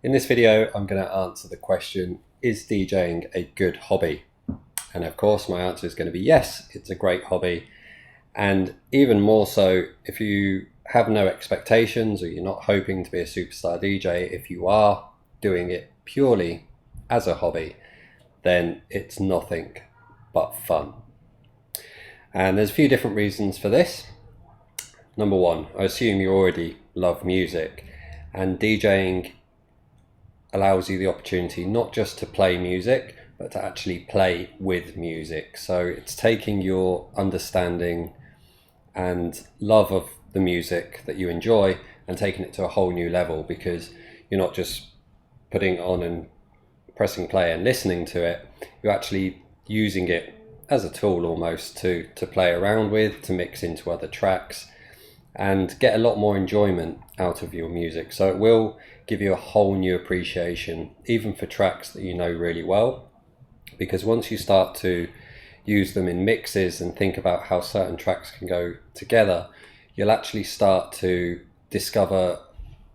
In this video, I'm going to answer the question, is DJing a good hobby? And of course, my answer is going to be yes, it's a great hobby. And even more so, if you have no expectations or you're not hoping to be a superstar DJ, if you are doing it purely as a hobby, then it's nothing but fun. And there's a few different reasons for this. Number one, I assume you already love music, and DJing allows you the opportunity not just to play music, but to actually play with music. So it's taking your understanding and love of the music that you enjoy and taking it to a whole new level, because you're not just putting on and pressing play and listening to it, you're actually using it as a tool almost to play around with, to mix into other tracks and get a lot more enjoyment out of your music. So it will give you a whole new appreciation, even for tracks that you know really well, because once you start to use them in mixes and think about how certain tracks can go together, you'll actually start to discover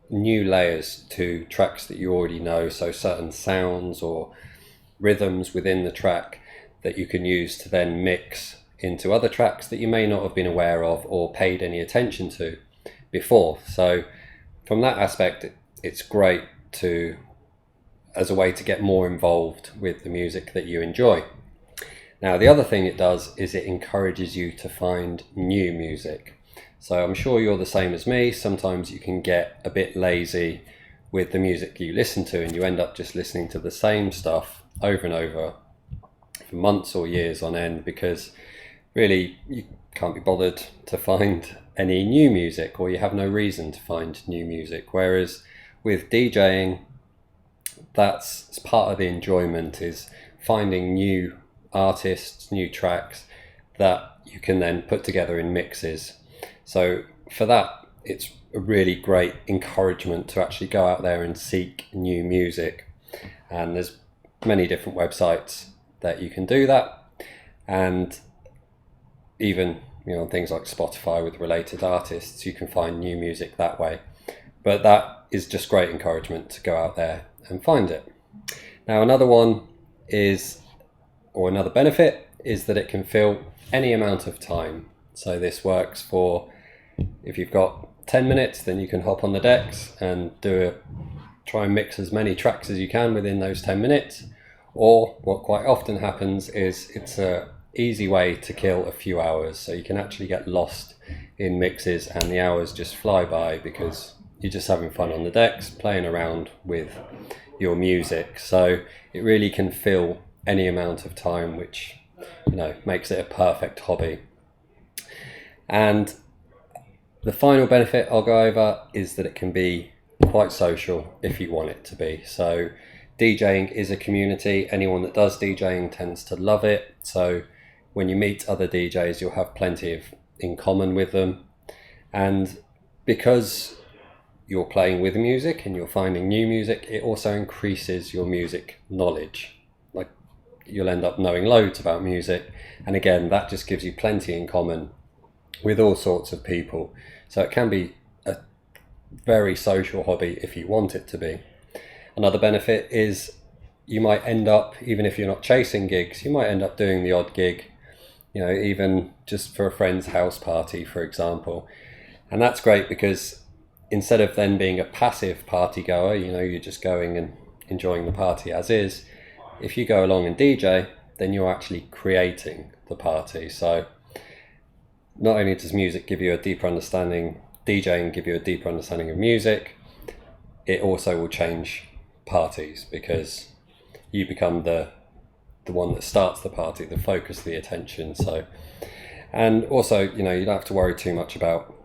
new layers to tracks that you already know. So certain sounds or rhythms within the track that you can use to then mix into other tracks that you may not have been aware of or paid any attention to before. So from that aspect, it's great as a way to get more involved with the music that you enjoy. Now, the other thing it does is it encourages you to find new music. So I'm sure you're the same as me. Sometimes you can get a bit lazy with the music you listen to, and you end up just listening to the same stuff over and over for months or years on end, because really you can't be bothered to find any new music, or you have no reason to find new music. Whereas with DJing, that's part of the enjoyment, is finding new artists, new tracks that you can then put together in mixes. So for that, it's a really great encouragement to actually go out there and seek new music. And there's many different websites that you can do that, and even things like Spotify with related artists, you can find new music that way. But that is just great encouragement to go out there and find it. Now, another benefit is that it can fill any amount of time. So this works for, if you've got 10 minutes, then you can hop on the decks and try and mix as many tracks as you can within those 10 minutes. Or what quite often happens is it's a easy way to kill a few hours. So you can actually get lost in mixes and the hours just fly by because you're just having fun on the decks, playing around with your music. So it really can fill any amount of time, which makes it a perfect hobby. And the final benefit I'll go over is that it can be quite social if you want it to be. So DJing is a community. Anyone that does DJing tends to love it. So when you meet other DJs, you'll have plenty in common with them. And because you're playing with music and you're finding new music, it also increases your music knowledge. Like, you'll end up knowing loads about music. And again, that just gives you plenty in common with all sorts of people. So it can be a very social hobby if you want it to be. Another benefit is you might end up, even if you're not chasing gigs, you might end up doing the odd gig, even just for a friend's house party, for example. And that's great because instead of then being a passive party goer, you're just going and enjoying the party as is, if you go along and DJ, then you're actually creating the party. So not only does DJing give you a deeper understanding of music, it also will change parties because you become the one that starts the party, the focus, the attention. So, and also, you don't have to worry too much about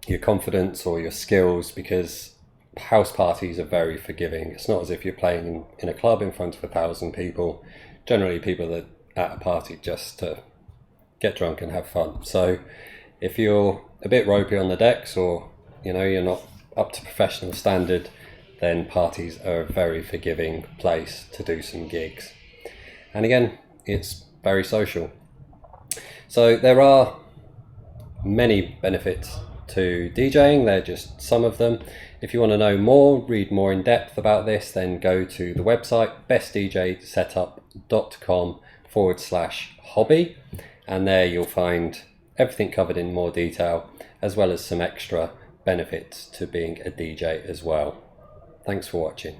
your confidence or your skills, because house parties are very forgiving. It's not as if you're playing in a club in front of 1,000 people. Generally, people are at a party just to get drunk and have fun. So if you're a bit ropey on the decks, or you're not up to professional standard, then parties are a very forgiving place to do some gigs. And again, it's very social. So there are many benefits to DJing. They're just some of them. If you want to know more, read more in depth about this, then go to the website bestdjsetup.com/hobby, and there you'll find everything covered in more detail, as well as some extra benefits to being a DJ as well. Thanks for watching.